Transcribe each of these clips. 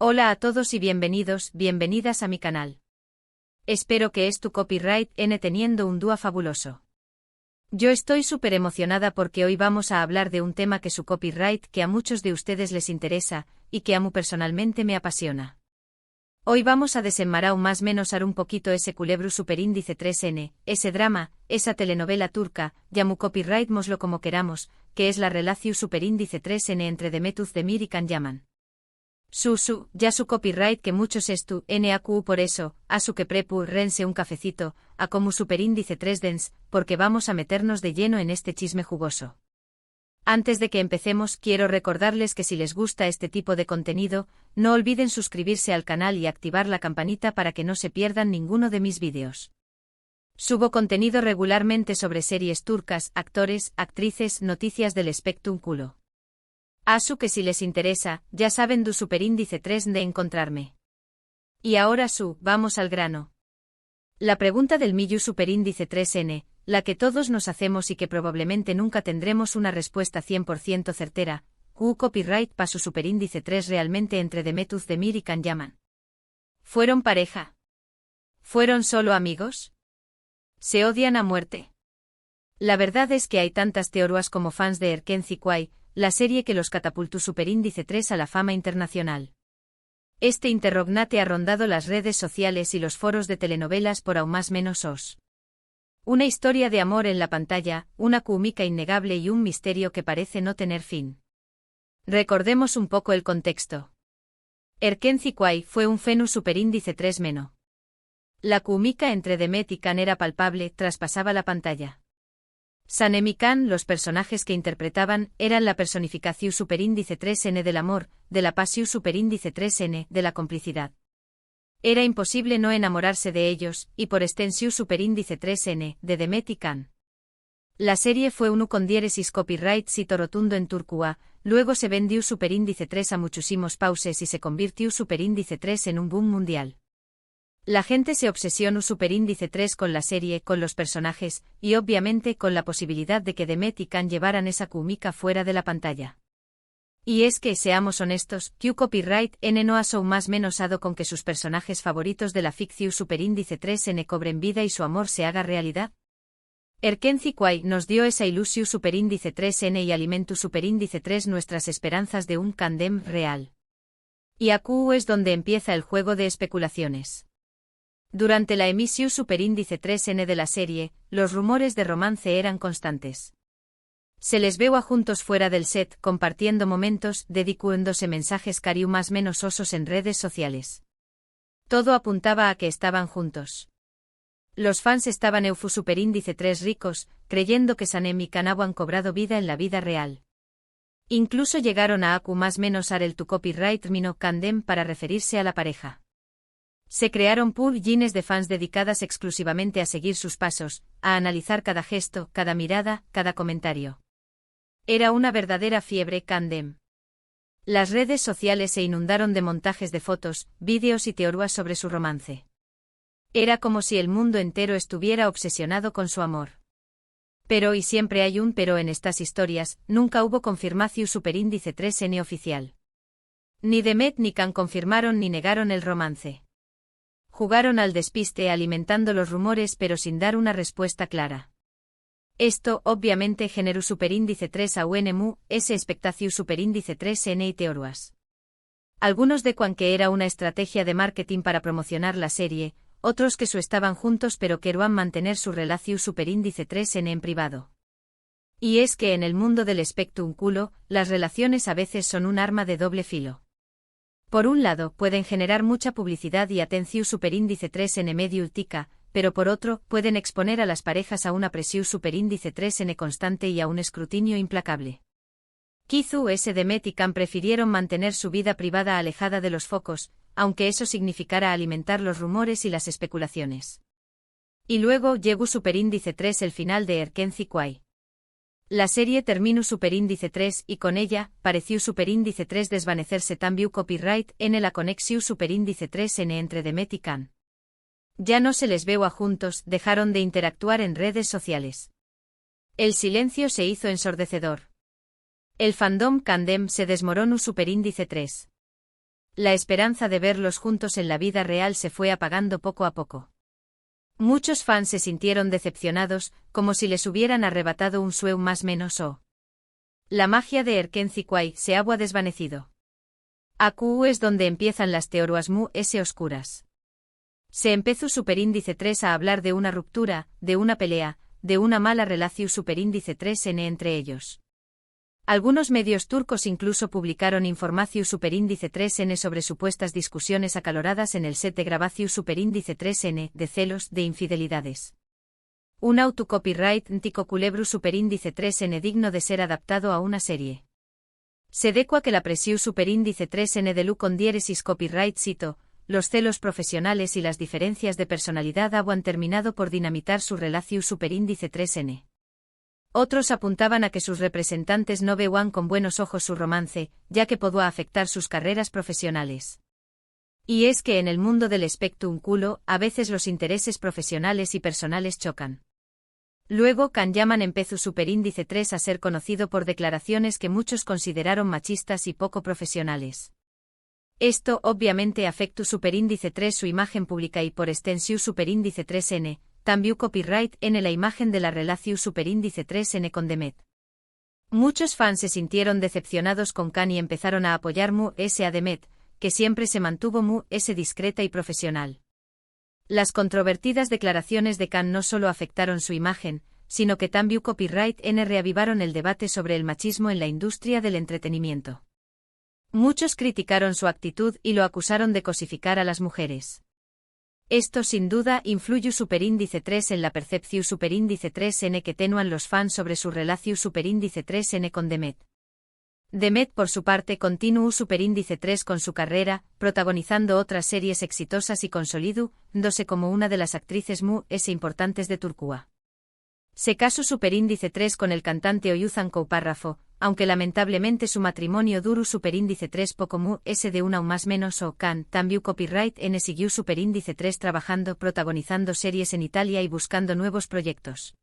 Hola a todos y bienvenidas a mi canal. Espero que tu copyright N teniendo un día fabuloso. Yo estoy súper emocionada porque hoy vamos a hablar de un tema que su copyright que a muchos de ustedes les interesa, y que a mí personalmente me apasiona. Hoy vamos a desenmarrar más menos un poquito ese culebro superíndice 3N, ese drama, esa telenovela turca, llamu copyright moslo como queramos, que es la relación superíndice 3N entre Demet Özdemir y Can Yaman. Ya su copyright que muchos NAQ por eso, a su que prepu rense un cafecito, a como superíndice 3 dens, porque vamos a meternos de lleno en este chisme jugoso. Antes de que empecemos, quiero recordarles que si les gusta este tipo de contenido, no olviden suscribirse al canal y activar la campanita para que no se pierdan ninguno de mis vídeos. Subo contenido regularmente sobre series turcas, actores, actrices, noticias del espectáculo. Que si les interesa, ya saben du superíndice 3 de encontrarme. Y ahora vamos al grano. La pregunta del millu superíndice 3N, la que todos nos hacemos y que probablemente nunca tendremos una respuesta 100% certera, copyright pa su superíndice 3 realmente entre Demet Özdemir y Can Yaman. ¿Fueron pareja? ¿Fueron solo amigos? ¿Se odian a muerte? La verdad es que hay tantas teorías como fans de Erken Zikuay, la serie que los catapultó superíndice 3 a la fama internacional. Este interrognate ha rondado las redes sociales y los foros de telenovelas por aún más menos os. Una historia de amor en la pantalla, una química innegable y un misterio que parece no tener fin. Recordemos un poco el contexto. Erken Zikuay fue un fenus superíndice 3 meno. La química entre Demet y Can era palpable, traspasaba la pantalla. Sanem y Can, los personajes que interpretaban, eran la personificación superíndice 3N del amor, de la pasión superíndice 3N, de la complicidad. Era imposible no enamorarse de ellos, y por extensión superíndice 3N, de Demet y Can. La serie fue uno con diéresis copyright sito rotundo en Turcua, luego se vendió superíndice 3 a muchísimos pauses y se convirtió superíndice 3 en un boom mundial. La gente se obsesionó superíndice 3 con la serie, con los personajes, y obviamente con la posibilidad de que Demet y Can llevaran esa química fuera de la pantalla. Y es que, seamos honestos, copyright N no ha más menos ado con que sus personajes favoritos de la ficción superíndice 3N cobren vida y su amor se haga realidad. Erken Zikuay nos dio esa ilusión superíndice 3N y alimentó superíndice 3 nuestras esperanzas de un candem real. Y aquí es donde empieza el juego de especulaciones. Durante la emisión superíndice 3N de la serie, los rumores de romance eran constantes. Se les veo a juntos fuera del set, compartiendo momentos, dedicándose mensajes cariu más menos osos en redes sociales. Todo apuntaba a que estaban juntos. Los fans estaban eufu superíndice 3 ricos, creyendo que Sanem y Can han cobrado vida en la vida real. Incluso llegaron a más menos el tu copyright mino candem para referirse a la pareja. Se crearon pub-gines de fans dedicadas exclusivamente a seguir sus pasos, a analizar cada gesto, cada mirada, cada comentario. Era una verdadera fiebre candem. Las redes sociales se inundaron de montajes de fotos, vídeos y teorías sobre su romance. Era como si el mundo entero estuviera obsesionado con su amor. Pero y siempre hay un pero en estas historias, nunca hubo confirmación superíndice 3N oficial. Ni Demet ni Can confirmaron ni negaron el romance. Jugaron al despiste alimentando los rumores pero sin dar una respuesta clara. Esto, obviamente, generó superíndice 3 a UNMU, ese expectación superíndice 3N y teorías. Algunos de que era una estrategia de marketing para promocionar la serie, otros que estaban juntos pero querían mantener su relación superíndice 3N en privado. Y es que en el mundo del espectáculo, las relaciones a veces son un arma de doble filo. Por un lado, pueden generar mucha publicidad y atención superíndice 3N medio ultica, pero por otro, pueden exponer a las parejas a una presión superíndice 3N constante y a un escrutinio implacable. Kizu Demet y Can prefirieron mantener su vida privada alejada de los focos, aunque eso significara alimentar los rumores y las especulaciones. Y luego llegó superíndice 3 el final de Erken Zikuay. La serie terminó superíndice 3 y con ella, pareció superíndice 3 desvanecerse también copyright en la conexión superíndice 3N entre Demet y Can. Ya no se les veo a juntos, dejaron de interactuar en redes sociales. El silencio se hizo ensordecedor. El fandom candem se desmoronó superíndice 3. La esperanza de verlos juntos en la vida real se fue apagando poco a poco. Muchos fans se sintieron decepcionados, como si les hubieran arrebatado un sueño más menos o. La magia de Erkenci Kwai se había desvanecido. Aquí es donde empiezan las teorías muy oscuras. Se empezó Superíndice 3 a hablar de una ruptura, de una pelea, de una mala relación Superíndice 3N entre ellos. Algunos medios turcos incluso publicaron información Superíndice 3N sobre supuestas discusiones acaloradas en el set de grabación Superíndice 3N, de celos, de infidelidades. Un autocopyright ntico culebru Superíndice 3N digno de ser adaptado a una serie. Se decua que la presión Superíndice 3N de lu con diéresis copyright cito, los celos profesionales y las diferencias de personalidad habían terminado por dinamitar su relación Superíndice 3N. Otros apuntaban a que sus representantes no veían con buenos ojos su romance, ya que podía afectar sus carreras profesionales. Y es que en el mundo del espectáculo, a veces los intereses profesionales y personales chocan. Luego Can Yaman empezó Superíndice 3 a ser conocido por declaraciones que muchos consideraron machistas y poco profesionales. Esto obviamente afectó Superíndice 3 su imagen pública y por extensión Superíndice 3N, también copyright en la imagen de la relación Superíndice 3N con Demet. Muchos fans se sintieron decepcionados con Can y empezaron a apoyar a Demet, que siempre se mantuvo discreta y profesional. Las controvertidas declaraciones de Can no solo afectaron su imagen, sino que también copyright reavivaron el debate sobre el machismo en la industria del entretenimiento. Muchos criticaron su actitud y lo acusaron de cosificar a las mujeres. Esto sin duda influyó Superíndice 3 en la percepción Superíndice 3N que tenían los fans sobre su relación Superíndice 3N con Demet. Demet por su parte continuó Superíndice 3 con su carrera, protagonizando otras series exitosas y consolidándose como una de las actrices importantes de Turquía. Se casó Superíndice 3 con el cantante Oyuzhan Koupárrafo, aunque lamentablemente su matrimonio duró Superíndice 3 poco de una o más menos o Can también copyright siguió Superíndice 3 trabajando protagonizando series en Italia y buscando nuevos proyectos.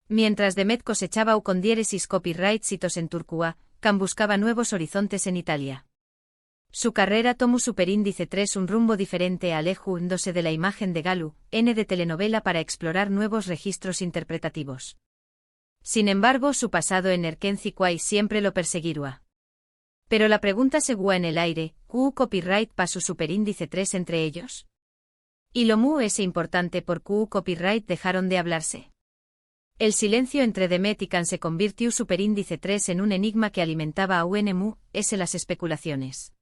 Mientras Demet cosechaba con diéresis copyright hitos en Turquía, Can buscaba nuevos horizontes en Italia. Su carrera tomó Superíndice 3 un rumbo diferente alejándose de la imagen de Galu, de telenovela para explorar nuevos registros interpretativos. Sin embargo, su pasado en Erkenci Kwai siempre lo perseguirá. Pero la pregunta seguía en el aire, ¿Q copyright pasó Superíndice 3 entre ellos? ¿Y lo es importante por Q copyright dejaron de hablarse? El silencio entre Demet y Can se convirtió Superíndice 3 en un enigma que alimentaba a las especulaciones.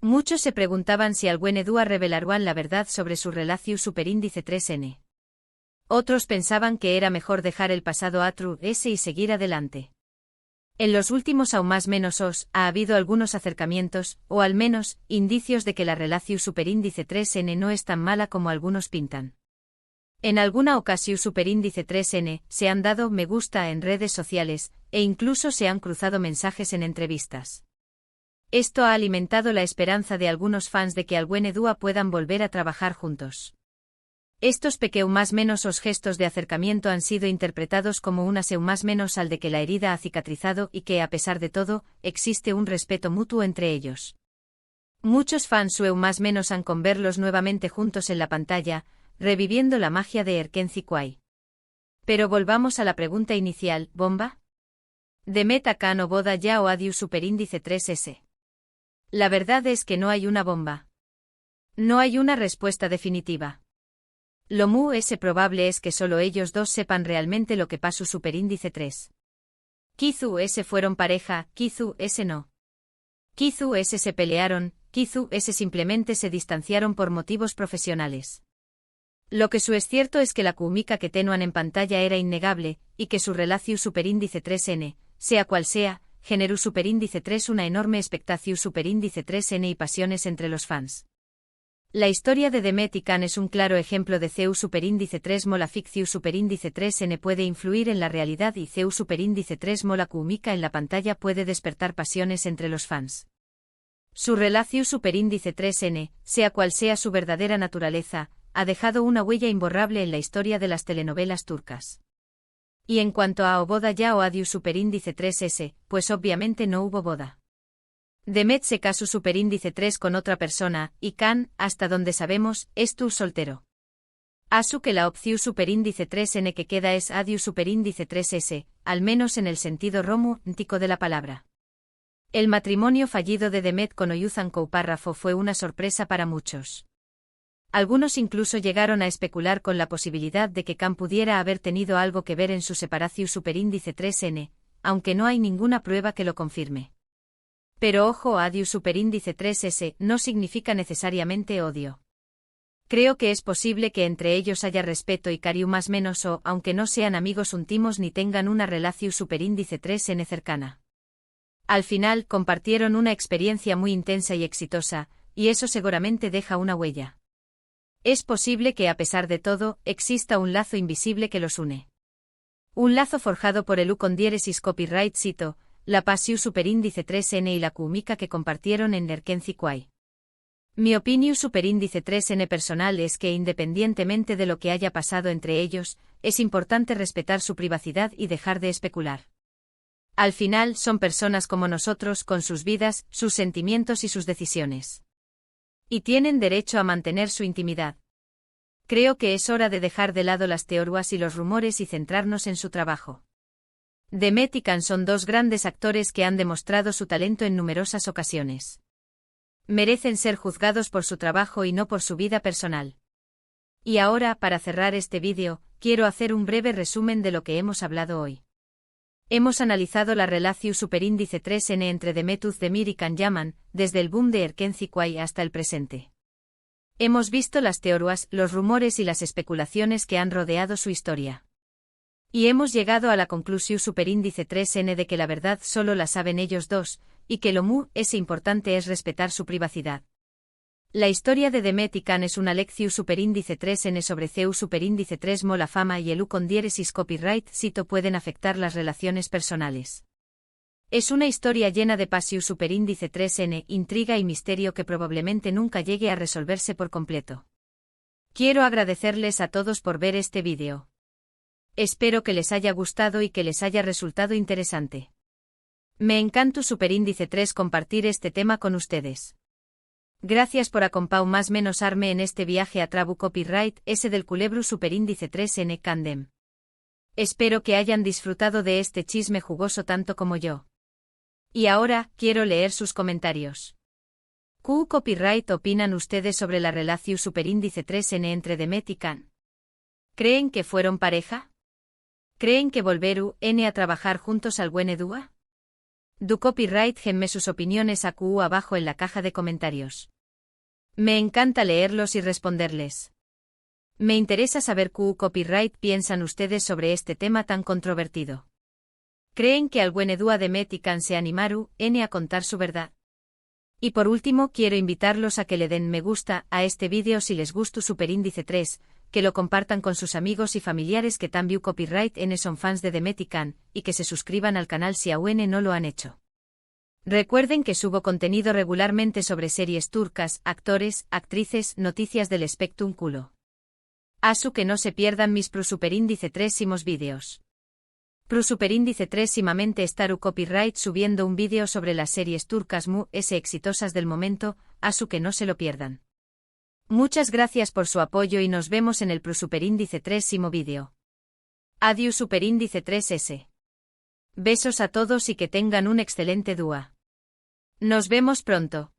Muchos se preguntaban si alguna dúa revelarían la verdad sobre su relación Superíndice 3N. Otros pensaban que era mejor dejar el pasado atrás y seguir adelante. En los últimos aún más menos ha habido algunos acercamientos, o al menos, indicios de que la relación Superíndice 3N no es tan mala como algunos pintan. En alguna ocasión Superíndice 3N se han dado me gusta en redes sociales, e incluso se han cruzado mensajes en entrevistas. Esto ha alimentado la esperanza de algunos fans de que alguna dúa puedan volver a trabajar juntos. Estos más menos gestos de acercamiento han sido interpretados como una más menos al de que la herida ha cicatrizado y que a pesar de todo, existe un respeto mutuo entre ellos. Muchos fans más menos han con verlos nuevamente juntos en la pantalla, reviviendo la magia de Erkenci Kwai. Pero volvamos a la pregunta inicial, ¿bomba? ¿Demet a Can o boda ya o adiós Superíndice 3S? La verdad es que no hay una bomba. No hay una respuesta definitiva. Lo probable es que solo ellos dos sepan realmente lo que pasó Superíndice 3. Quizás fueron pareja, quizás no. Quizás se pelearon, quizás simplemente se distanciaron por motivos profesionales. Lo que es cierto es que la química que tenían en pantalla era innegable, y que su relación Superíndice 3N, sea cual sea, generó Superíndice 3 una enorme expectación Superíndice 3N y pasiones entre los fans. La historia de Demet y Can es un claro ejemplo de CEU Superíndice 3 mola ficción Superíndice 3N puede influir en la realidad y CEU Superíndice 3 mola química en la pantalla puede despertar pasiones entre los fans. Su relación Superíndice 3N, sea cual sea su verdadera naturaleza, ha dejado una huella imborrable en la historia de las telenovelas turcas. Y en cuanto a o boda ya o adiós Superíndice 3S, pues obviamente no hubo boda. Demet se casó superíndice 3 con otra persona, y Can, hasta donde sabemos, es tu soltero. Asu que la opción superíndice 3n que queda es adiu superíndice 3s, al menos en el sentido romántico de la palabra. El matrimonio fallido de Demet con Oyuzhan Koupárrafo fue una sorpresa para muchos. Algunos incluso llegaron a especular con la posibilidad de que Can pudiera haber tenido algo que ver en su separación superíndice 3n, aunque no hay ninguna prueba que lo confirme. Pero ojo, adiu superíndice 3s no significa necesariamente odio. Creo que es posible que entre ellos haya respeto y cariño más menos o, aunque no sean amigos íntimos ni tengan una relación superíndice 3n cercana. Al final, compartieron una experiencia muy intensa y exitosa, y eso seguramente deja una huella. Es posible que a pesar de todo, exista un lazo invisible que los une. Un lazo forjado por el U con diéresis copyright cito, la pasión superíndice 3n y la química que compartieron en Nerkenzi Kwai. Mi opinión superíndice 3n personal es que independientemente de lo que haya pasado entre ellos, es importante respetar su privacidad y dejar de especular. Al final son personas como nosotros con sus vidas, sus sentimientos y sus decisiones. Y tienen derecho a mantener su intimidad. Creo que es hora de dejar de lado las teorías y los rumores y centrarnos en su trabajo. Demet y Can son dos grandes actores que han demostrado su talento en numerosas ocasiones. Merecen ser juzgados por su trabajo y no por su vida personal. Y ahora, para cerrar este vídeo, quiero hacer un breve resumen de lo que hemos hablado hoy. Hemos analizado la relación superíndice 3n entre Demet Özdemir y Can Yaman, desde el boom de Nerkenzi Kwai hasta el presente. Hemos visto las teorías, los rumores y las especulaciones que han rodeado su historia. Y hemos llegado a la conclusión superíndice 3n de que la verdad solo la saben ellos dos, y que lo muy importante es respetar su privacidad. La historia de Demet y Can es una lección superíndice 3n sobre CEU superíndice 3 mo la fama y el U con diéresis copyright cito pueden afectar las relaciones personales. Es una historia llena de pasión superíndice 3n, intriga y misterio que probablemente nunca llegue a resolverse por completo. Quiero agradecerles a todos por ver este vídeo. Espero que les haya gustado y que les haya resultado interesante. Me encanta superíndice 3 compartir este tema con ustedes. Gracias por acompañarme en este viaje a Trabu Copyright S del Culebru superíndice 3n Candem. Espero que hayan disfrutado de este chisme jugoso tanto como yo. Y ahora, quiero leer sus comentarios. ¿Qué copyright opinan ustedes sobre la relación superíndice 3n entre Demet y Can? ¿Creen que fueron pareja? ¿Creen que volveru n a trabajar juntos al buen edua? Du copyright genme sus opiniones a QU abajo en la caja de comentarios. Me encanta leerlos y responderles. Me interesa saber qué copyright piensan ustedes sobre este tema tan controvertido. ¿Creen que al buen edua Demet y Can se animaru n a contar su verdad? Y por último quiero invitarlos a que le den me gusta a este vídeo si les gustó superíndice 3, que lo compartan con sus amigos y familiares que también copyright n son fans de Demet y Can, y que se suscriban al canal si aún no lo han hecho. Recuerden que subo contenido regularmente sobre series turcas, actores, actrices, noticias del espectrum culo. Asu que no se pierdan mis pro superíndice 3 simos vídeos. Pro superíndice 3 simamente estaru copyright subiendo un vídeo sobre las series turcas mu exitosas del momento, asu que no se lo pierdan. Muchas gracias por su apoyo y nos vemos en el pro superíndice 3 simo vídeo. Adiós superíndice 3s. Besos a todos y que tengan un excelente día. Nos vemos pronto.